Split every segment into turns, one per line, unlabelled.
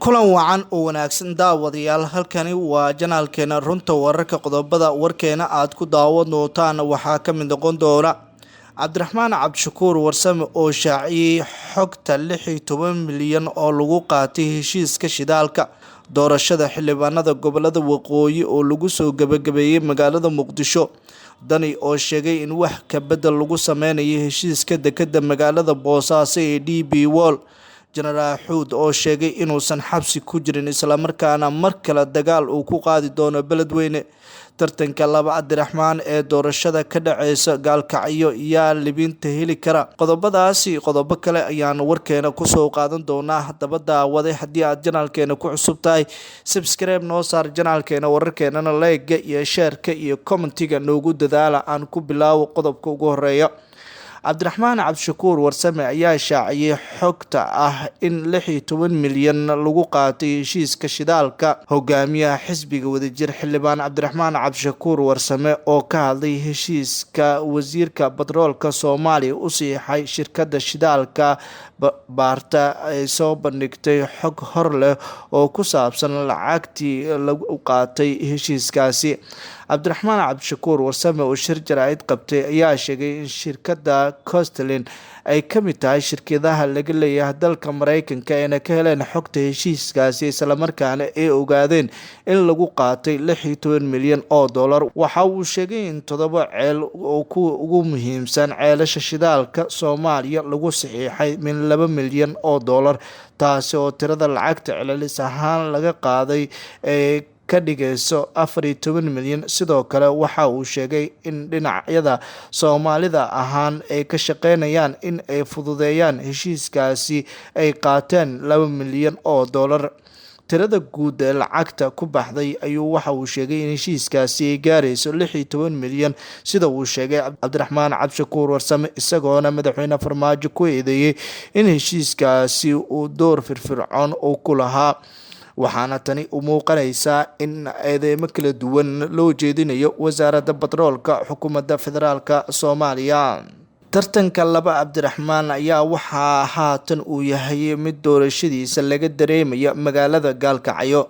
kulan wacan oo wanaagsan daawadayaal halkani waa janaalkeena runta wararka qodobada warkeena aad ku daawan doontaan waxaa ka mid noqon doona Cabdiraxmaan Cabdishakuur Warsame oo shaaciyay xogta 16 milyan oo lagu qaatay heshiiska shidaalka doorashada xildhibaanada gobolada waqooyi oo lagu soo gabagabeeyay magaalada Muqdisho. Dani oo sheegay in wax ka bedel lagu sameynayo heshiiska dekedda magaalada Boosaaso ee DP World. General Xuud oo sheegay inuusan xabsi ku jirin isla markaana mar kale dagaal uu ku qaadi doono beledweyne. Tartanka laba Cabdiraxmaan ee doorashada ka dhaceysa gaalkacyo yaa libinta heli kara. Qodobadaasi qodobo kale ayaan warkeena ku soo qaadan doonaa. Haddaba daawade haddii aad janaalkeena ku cusub tahay subscribe noo saar janaalkeena wararkeenana like iyo share iyo commentiga noogu dadaala aan ku bilaawo qodobka ugu horeeya. Cabdiraxmaan Cabdishakuur Warsame ayaa shaaciyay xogta ah in 16 milyan lagu qaatay heshiiska shidaalka. Hogaamiyaha xisbiga wadajir xildhibaan Cabdiraxmaan Cabdishakuur Warsame oo ka hadlay heshiiska wasiirka batroolka Soomaaliya u siixay shirkadda shidaalka baarta ay soo bandhigtay xog hor leh oo ku saabsan lacagtii lagu qaatay heshiiskaasi. Cabdiraxmaan Cabdishakuur Warsame oo shir jaraa'id qabtay ayaa sheegay in shirkadda Coastlin ay ka mid tahay shirkadaha laga leeyahay dalka Mareykanka ee ka heleen xogta heshiiskaasi isla markaana ay ogaadeen in lagu qaatay 16 milyan oo dollar. Waxa uu sheegay in 7 ceel oo ugu muhiimsan ceelasha shidaalka Soomaaliya lagu saxiixay min 2 milyan oo dollar, taasi oo tirada lacagta celcelis ahaan laga qaaday ee ka dhigayso 14 milyan. Sidoo kale waxa uu sheegay in dhinacyada Soomaalida ahaan ay ka shaqeynayaan in ay fududeeyaan heshiiskaasi ay qaateen 2 milyan oo dollar. Tirada guud ee lacagta ku baxday ayuu waxa uu sheegay in heshiiskaasi ay gaarayso 16 milyan sida uu sheegay Cabdiraxmaan Cabdishakuur Warsame, isagoona madaxweyne Farmaajo ku eedeeyay in heshiiskaasi uu door firfircoon uu ku lahaa. Waxaana tani u muuqanaysaa in eedeymo kala duwan loo jeedinayo wasaaradda batroolka xukuumadda federaalka Soomaaliya. Tartanka laba Cabdiraxmaan ayaa waxaa haatan uu yahay mid doorashadiisa laga dareemayo magaalada Gaalkacyo.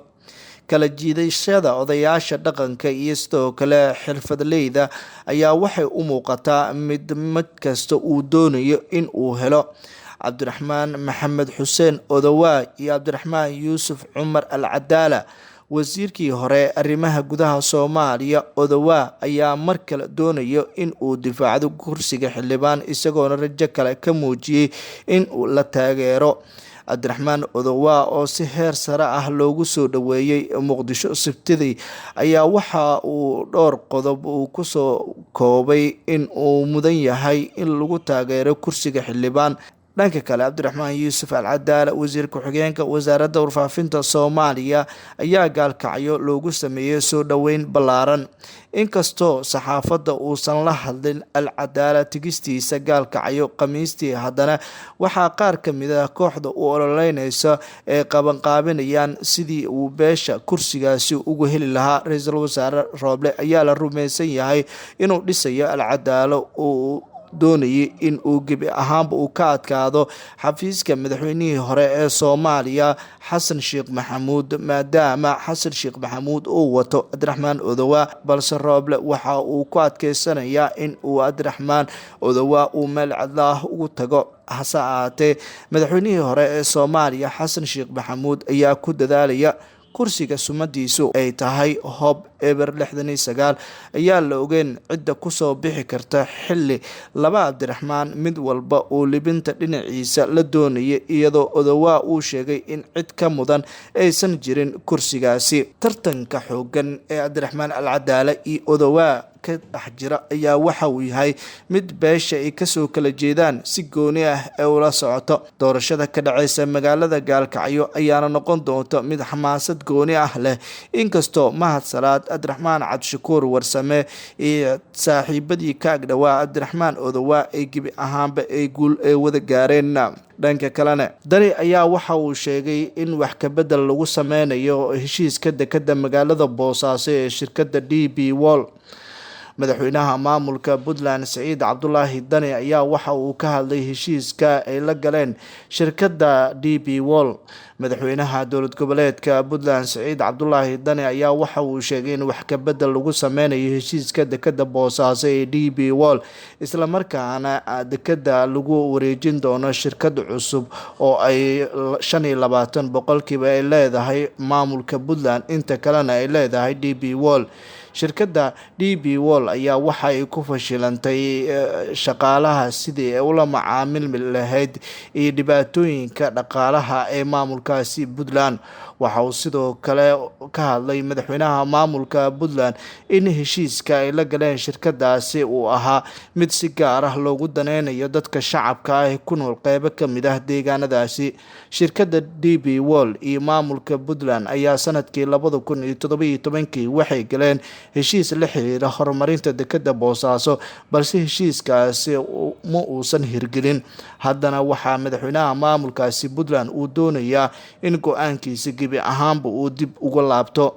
Kala jiidashada odayaasha dhaqanka iyo sidoo kale xirfadleyda ayaa waxay u muuqataa mid kasta uu doonayo in uu helo. Cabdiraxmaan Maxamed Xuseen Odawaa iyo Cabdiraxmaan Yuusuf Cumar Al-Cadaala, wasiirkii hore arrimaha gudaha Soomaaliya. Odawaa ayaa mar kale doonaya in uu difaacdo kursiga xildhibaan isagoona rajo kale ka muujiyay in uu la taageero. Cabdiraxmaan Odawaa oo si heer sare ah loogu soo dhaweeyay Muqdisho Sabtidii ayaa waxa uu dhowr qodob uu ku soo koobay in uu mudan yahay in lagu taageero kursiga xildhibaan. Dhanka kale Cabdiraxmaan Yuusuf Al-Cadaala, wasiirka xigeenka wasaaradda warfaafinta Soomaaliya, ayaa Gaalkacyo loogu sameeyay soo dhaweyn ballaaran. Inkastoo saxaafadda uusan la hadlin Al-Cadaala tigistiisa Gaalkacyo Khamiistii, haddana waxaa qaar ka mid ah kooxda u ololeynaysa ee qabanqaabinayaan sidii uu beesha kursigaasi ugu heli lahaa. Ra'iisul Wasaare Rooble ayaa la rumaysan yahay inuu dhisayo Al-Cadaala uu doonayay in uu gebi ahaanba uu ka adkaado xafiiska madaxweynihii hore ee Soomaaliya Xasan Sheekh Maxamuud, maadaama Xasan Sheekh Maxamuud uu wato Cabdiraxmaan Odawaa, balse Rooble waxa uu ku adkeysanayaa in uu Cabdiraxmaan Odawaa uu meel cadlaah ugu tago. Hase ahaatee madaxweynihii hore ee Soomaaliya Xasan Sheekh Maxamuud ayaa ku dadaalaya kursiga sumadiisu ay tahay Hob Eber 69 ayaa la ogeyn cidda ku soo bixi karta xilli laba Cabdiraxmaan mid walba uu libinta dhinaciisa la doonayay, iyadoo Odawaa uu sheegay in cid ka mudan aysan jirin kursigaasi. Tartanka xoogan ee Cabdiraxmaan Al-Cadaala iyo Odawaa ka dhex jira ayaa waxa uu yahay mid beesha ay kasoo kala jeedaan si gooni ah ee ula socoto. Doorashada ka dhaceysa magaalada Gaalkacyo ayaana noqon doonta mid xamaasad gooni ah leh, inkastoo Mahad Salaad, Cabdiraxmaan Cabdishakuur Warsame iyo saaxiibadii ka agdhawaa Cabdiraxmaan Odawaa ay gebi ahaanba ay guul ay wada gaareen. Dhanka kalena Dani ayaa waxa uu sheegay in wax ka bedel lagu sameynayo heshiiska dekedda magaalada Boosaaso ee shirkadda DP World. madaxweynaha maamulka Puntland Saciid Cabdullaahi Dani ayaa waxa uu ka hadlay heshiiska ay la galeen shirkadda DP World. madaxweynaha dowlad goboleedka Puntland Siciid Cabdulaahi Dani ayaa waxa uu sheegay in wax ka bedel lagu sameynayo heshiiska dekada Boosaaso ee DP World isla markaana dekada lagu wareejin doono shirkad cusub oo ay 25% ay leedahay maamulka Puntland inta kalena ay leedahay DP World. shirkadda DP World ayaa waxa ay ku fashilantay shaqaalaha sidii ay ula macaamili lahayd iyo dhibaatooyinka dhaqaalaha ee maamulkaasi Puntland. waxa uu sidoo kale ka hadlay madaxweynaha maamulka Puntland in heshiiska ay la galeen shirkadaasi uu ahaa mid si gaar ah loogu daneynayo dadka shacabka ah ku nool qaybo ka mid ah deegaanadaasi. shirkadda DP World iyo maamulka Puntland ayaa sanadkii 2017 waxay galeen heshiis la xiriira horumarinta dekada Boosaaso, balse heshiiskaasi ma uusan hirgelin. haddana waxaa madaxweynaha maamulkaasi Puntland uu doonayaa in go-aankiisa gebi ahaanba uu dib uga laabto.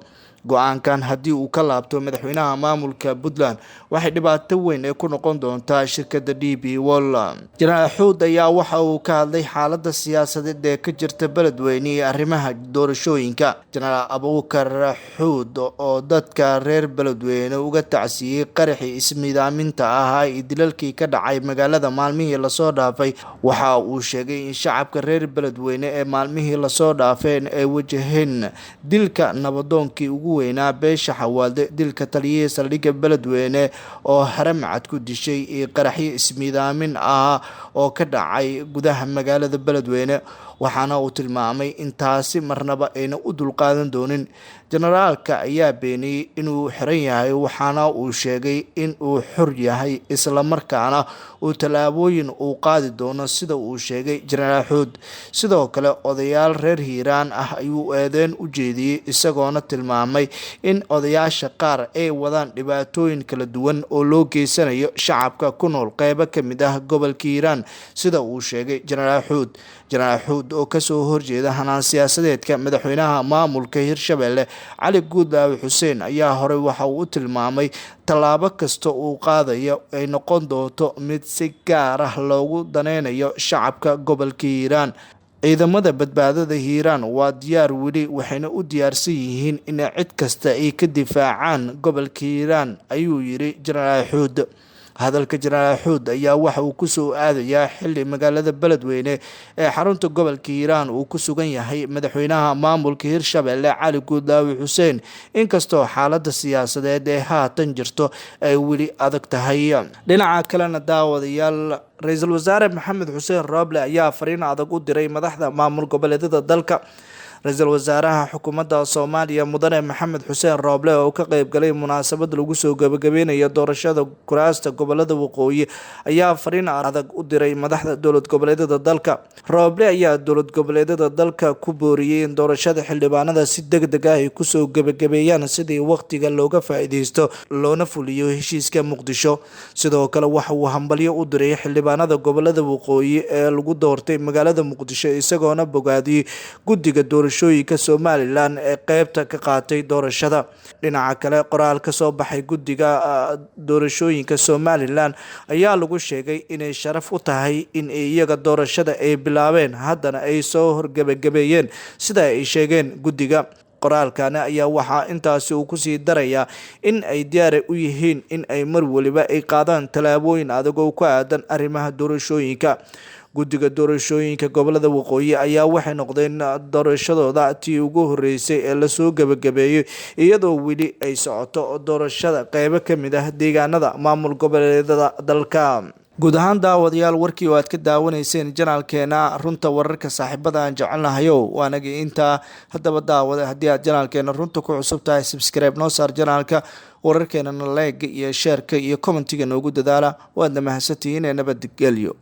go-aankan haddii uu ka laabto madaxweynaha maamulka Puntland waxay dhibaato weyn ku noqon doontaa shirkadda DP World. Jenaraal Xuud ayaa waxa uu ka hadlay xaaladda siyaasadeed ee ka jirta beledweyne iyo arrimaha doorashooyinka. Jenaraal Abuukar Xuud oo dadka reer beledweyne uga tacsiyay qaraxii ismiidaaminta ahaa iyo dilalkii ka dhacay magaalada maalmihii lasoo dhaafay, waxa uu sheegay in shacabka reer beledweyne ee maalmihii lasoo dhaafeen ay wajaheen dilka nabadoonkii ugu weynaa beesha Xawaalde, dilka taliyihii saldhigga beledweyne oo haramcad ku dishay iyo qaraxyo ismiidaamin ah oo ka dhacay gudaha magaalada beledweyne. waxaana uu tilmaamay in taasi marnaba ayna u dulqaadan doonin. generaalka ayaa beeniyay inuu xiran yahay, waxaana uu sheegay in uu xor yahay isla markaana uu tallaabooyin uu qaadi doono sida uu sheegay Jenaraal Xuud. sidoo kale odayaal reer Hiiraan ah ayuu eedeyn u jeediyay isagoona tilmaamay in odayaasha qaar ay wadaan dhibaatooyin kala duwan oo loo geysanayo shacabka ku nool qaybo ka mid ah gobolka Hiiraan sida uu sheegay Jenaraal Xuud. Jenaraal Xuud oo kasoo horjeeda hanaan siyaasadeedka madaxweynaha maamulka Hirshabelle Cali Guudlaawe Xuseen ayaa horey waxa uu tilmaamay tallaabo kasta uu qaadayo ay noqon doonto mid si gaar ah loogu daneynayo shacabka gobolka Hiiraan. ciidamada badbaadada Hiiraan waa diyaar weli, waxayna u diyaarsan yihiin in cid kasta ay ka difaacaan gobolka Hiiraan, ayuu yiri Jenaraal Xuud. hadalka Jenaraal Xuud ayaa waxa uu ku soo aadayaa xilli magaalada beledweyne ee xarunta gobolka Hiiraan uu ku sugan yahay madaxweynaha maamulka Hirshabelle Cali Guudlaawe Xuseen, inkastoo xaaladda siyaasadeed ee haatan jirto ay weli adag tahay. dhinaca kalena daawadayaal, Ra'iisul Wasaare Maxamed Xuseen Rooble ayaa fariin adag u diray madaxda maamul goboleedyada dalka. Ra'iisul Wasaaraha Xukuumadda Soomaaliya Mudane Maxamed Xuseen Rooble oo ka qayb galay munaasabad lagu soo gabagabeynayo doorashada kuraasta gobolada waqooyi ayaa fariin adag u diray madaxda dowlad goboleedyada dalka. Rooble ayaa dowlad goboleedyada dalka ku booriyay in doorashada xildhibaanada si degdeg ah ay ku soo gabagabeeyaan sidii waqtiga looga faa'iideysto loona fuliyo heshiiska Muqdisho. sidoo kale waxa uu hambalyo u diray xildhibaanada gobolada waqooyi ee lagu doortay magaalada Muqdisho, isagoona bogaadiyay guddiga doorashooyinka Somaliland ee qaybta ka qaatay doorashada. dhinaca kale, qoraal ka soo baxay guddiga doorashooyinka Somaliland ayaa lagu sheegay inay sharaf u tahay in iyaga doorashada ay bilaabeen haddana ay soo horgabagabeeyeen sida ay sheegeen guddiga. qoraalkani ayaa waxaa intaasi uu kusii darayaa in ay diyaar u yihiin in ay mar waliba ay qaadaan tallaabooyin adag oo ku aadan arrimaha doorashooyinka. guddiga doorashooyinka gobolada waqooyi ayaa waxay noqdeen doorashadooda tii ugu horeysay ee lasoo gabagabeeyay, iyadoo weli ay socoto doorashada qaybo ka mid ah deegaanada maamul goboleedyada dalka. guud ahaan daawadayaal, warkii oo aad ka daawanayseen janaalkeena runta wararka saaxiibada aan jecelnahayo waanaga intaa. haddaba daawada, haddii aad janaalkeena runta ku cusub tahay, subscribe noo saar janaalka, wararkeenana like iyo share iyo commentiga noogu dadaala. waadna mahadsantihiin. nabadgelyo.